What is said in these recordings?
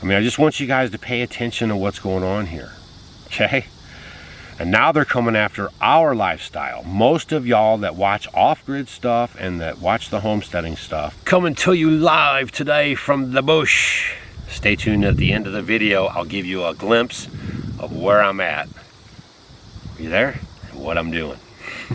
I mean, I just want you guys to pay attention to what's going on here, okay? And now they're coming after our lifestyle. Most of y'all that watch off-grid stuff and that watch the homesteading stuff, coming to you live today from the bush. Stay tuned at the end of the video. I'll give you a glimpse of where I'm at. Are you there? And what I'm doing.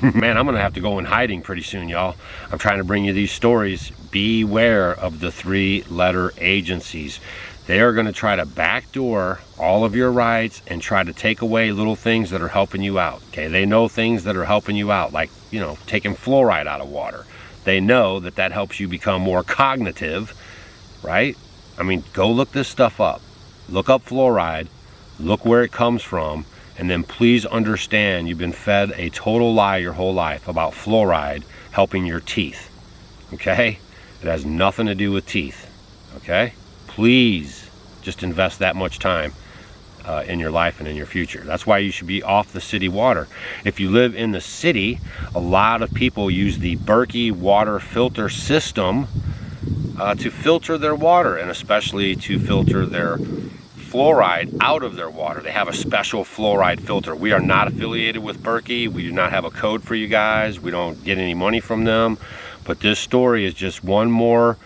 Man, I'm gonna have to go in hiding pretty soon, y'all. I'm trying to bring you these stories. Beware of the 3-letter agencies. They are going to try to backdoor all of your rights and try to take away little things that are helping you out. Okay, they know things that are helping you out, like, you know, taking fluoride out of water. They know that that helps you become more cognitive, right? I mean, go look this stuff up. Look up fluoride, look where it comes from, and then please understand you've been fed a total lie your whole life about fluoride helping your teeth. Okay? It has nothing to do with teeth. Okay? Please just invest that much time in your life and in your future. That's why you should be off the city water. If you live in the city, a lot of people use the Berkey water filter system to filter their water, and especially to filter their fluoride out of their water. They have a special fluoride filter. We are not affiliated with Berkey. We do not have a code for you guys. We don't get any money from them. But this story is just one more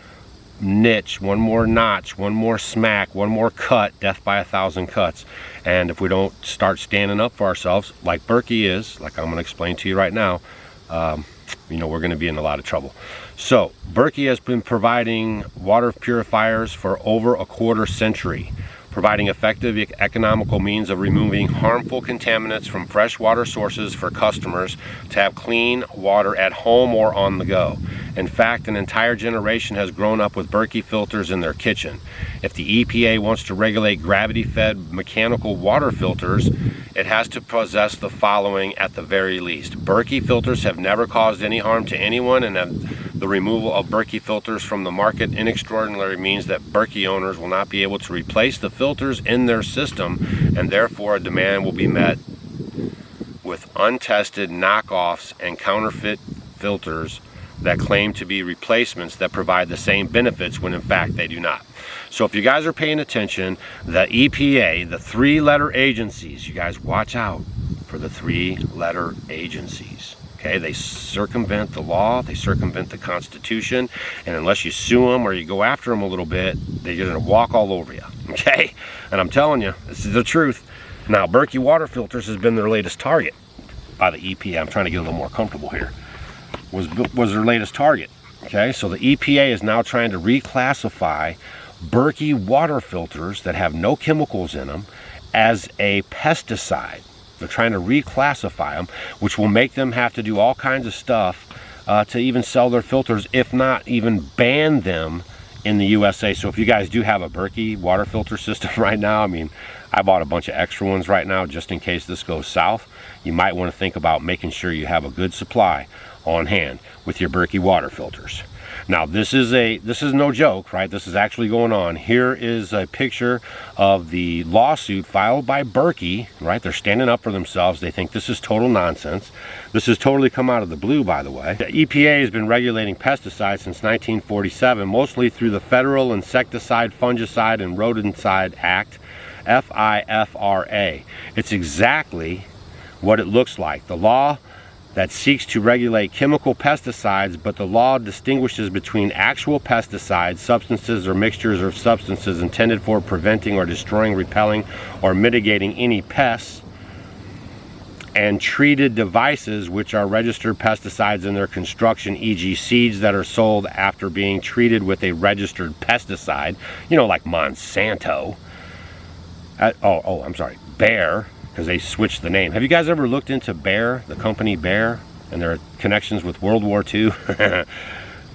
niche, one more notch, one more smack, one more cut, death by 1,000 cuts. And if we don't start standing up for ourselves, like Berkey is, like I'm going to explain to you right now, you know, we're going to be in a lot of trouble. So Berkey has been providing water purifiers for over a quarter-century, providing effective economical means of removing harmful contaminants from freshwater sources for customers to have clean water at home or on the go. In fact, an entire generation has grown up with Berkey filters in their kitchen. If the EPA wants to regulate gravity-fed mechanical water filters, it has to possess the following at the very least. Berkey filters have never caused any harm to anyone, and the removal of Berkey filters from the market inextraordinary means that Berkey owners will not be able to replace the filters in their system, and therefore a demand will be met with untested knockoffs and counterfeit filters that claim to be replacements that provide the same benefits when in fact they do not. So if you guys are paying attention, the EPA, the 3-letter agencies, you guys watch out for the 3-letter agencies. Okay, they circumvent the law, they circumvent the Constitution, and unless you sue them or you go after them a little bit, they're going to walk all over you. Okay, and I'm telling you, this is the truth. Now, Berkey water filters has been their latest target by the EPA. I'm trying to get a little more comfortable here. Was their latest target. Okay, so the EPA is now trying to reclassify Berkey water filters that have no chemicals in them as a pesticide. They're trying to reclassify them, which will make them have to do all kinds of stuff to even sell their filters, if not even ban them in the USA. So if you guys do have a Berkey water filter system right now, I mean, I bought a bunch of extra ones right now just in case this goes south. You might want to think about making sure you have a good supply on hand with your Berkey water filters. Now this is no joke, right? This is actually going on. Here is a picture of the lawsuit filed by Berkey, right? They're standing up for themselves. They think this is total nonsense. This has totally come out of the blue, by the way. The EPA has been regulating pesticides since 1947, mostly through the Federal Insecticide, Fungicide, and Rodenticide Act, FIFRA. It's exactly what it looks like. The law that seeks to regulate chemical pesticides, but the law distinguishes between actual pesticides, substances or mixtures of substances intended for preventing or destroying, repelling, or mitigating any pests, and treated devices which are registered pesticides in their construction, e.g. seeds that are sold after being treated with a registered pesticide, you know, like Monsanto. I'm sorry, Bayer, because they switched the name. Have you guys ever looked into Bayer, the company Bayer, and their connections with World War II?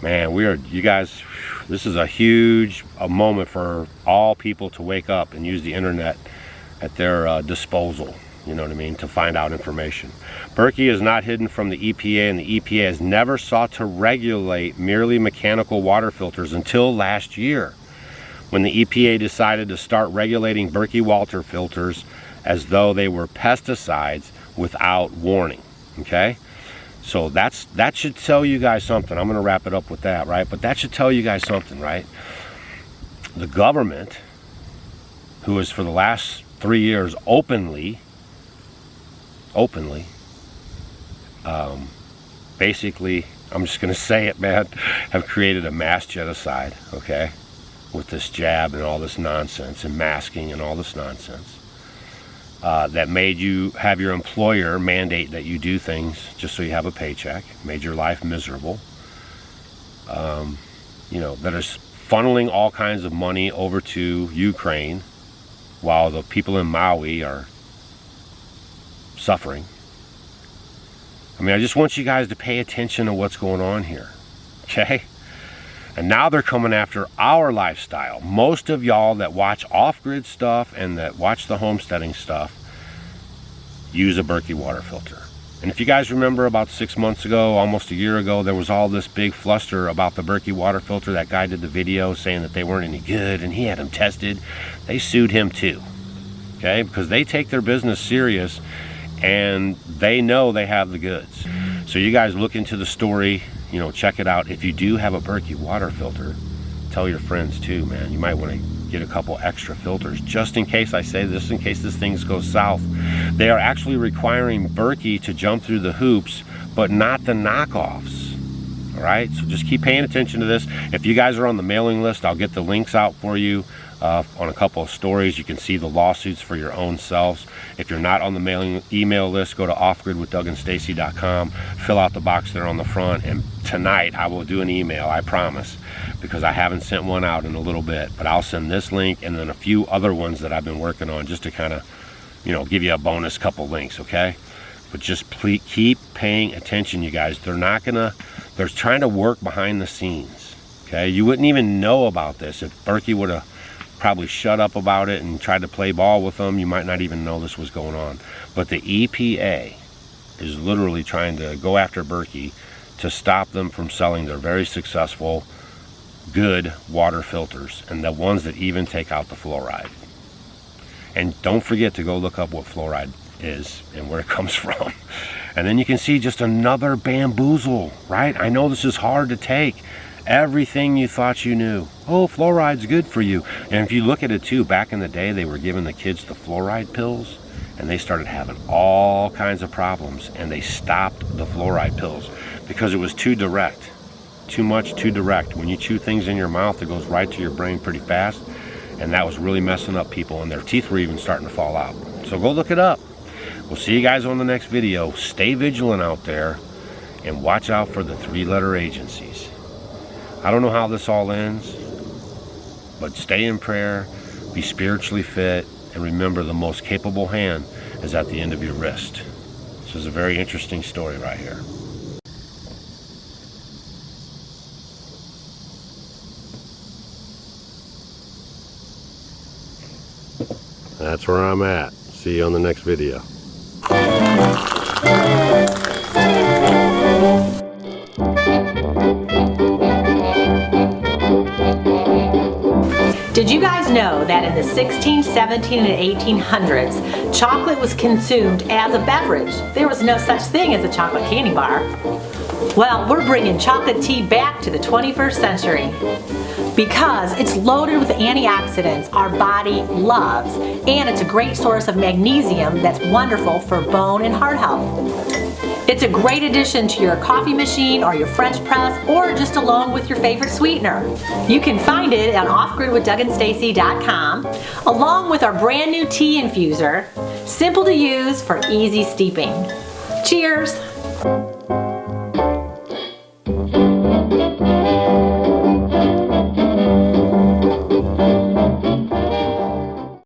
Man, you guys, this is a huge moment for all people to wake up and use the internet at their disposal, you know what I mean, to find out information. Berkey is not hidden from the EPA, and the EPA has never sought to regulate merely mechanical water filters until last year, when the EPA decided to start regulating Berkey water filters as though they were pesticides without warning. Okay, so that should tell you guys something. I'm going to wrap it up with that, right? But that should tell you guys something, right? The government who has for the last 3 years openly, basically, I'm just going to say it, man, have created a mass genocide, okay, with this jab and all this nonsense and masking and all this nonsense. That made you have your employer mandate that you do things just so you have a paycheck, made your life miserable. You know, that is funneling all kinds of money over to Ukraine while the people in Maui are suffering. I mean, I just want you guys to pay attention to what's going on here, okay? And now they're coming after our lifestyle. Most of y'all that watch off-grid stuff and that watch the homesteading stuff use a Berkey water filter. And if you guys remember about 6 months ago, almost a year ago, there was all this big fluster about the Berkey water filter. That guy did the video saying that they weren't any good and he had them tested. They sued him too, okay? Because they take their business serious and they know they have the goods. So you guys look into the story, you know, check it out. If you do have a Berkey water filter, tell your friends too, man. You might want to get a couple extra filters just in case, I say this, in case this thing goes south. They are actually requiring Berkey to jump through the hoops, but not the knockoffs. All right, so just keep paying attention to this. If you guys are on the mailing list, I'll get the links out for you on a couple of stories. You can see the lawsuits for your own selves. If you're not on the mailing email list, go to offgridwithdouganstacy.com, fill out the box there on the front, and tonight I will do an email, I promise, because I haven't sent one out in a little bit, but I'll send this link and then a few other ones that I've been working on just to kind of, you know, give you a bonus couple links, okay? But just please keep paying attention, you guys. They're trying to work behind the scenes, okay? You wouldn't even know about this if Berkey would have probably shut up about it and tried to play ball with them. You might not even know this was going on. But the EPA is literally trying to go after Berkey to stop them from selling their very successful, good water filters, and the ones that even take out the fluoride. And don't forget to go look up what fluoride is and where it comes from. And then you can see just another bamboozle, right? I know this is hard to take. Everything you thought you knew. Oh, fluoride's good for you. And if you look at it too, back in the day, they were giving the kids the fluoride pills and they started having all kinds of problems, and they stopped the fluoride pills because it was too direct. Too much, too direct. When you chew things in your mouth, it goes right to your brain pretty fast, and that was really messing up people, and their teeth were even starting to fall out. So go look it up. We'll see you guys on the next video. Stay vigilant out there and watch out for the 3-letter agencies. I don't know how this all ends, but stay in prayer, be spiritually fit, and remember the most capable hand is at the end of your wrist. This is a very interesting story right here. That's where I'm at. See you on the next video. Did you guys know that in the 16, 17, and 1800s, chocolate was consumed as a beverage? There was no such thing as a chocolate candy bar. Well, we're bringing chocolate tea back to the 21st century because it's loaded with antioxidants our body loves, and it's a great source of magnesium that's wonderful for bone and heart health. It's a great addition to your coffee machine or your French press, or just along with your favorite sweetener. You can find it on offgridwithdouganstacy.com, along with our brand new tea infuser, simple to use for easy steeping. Cheers!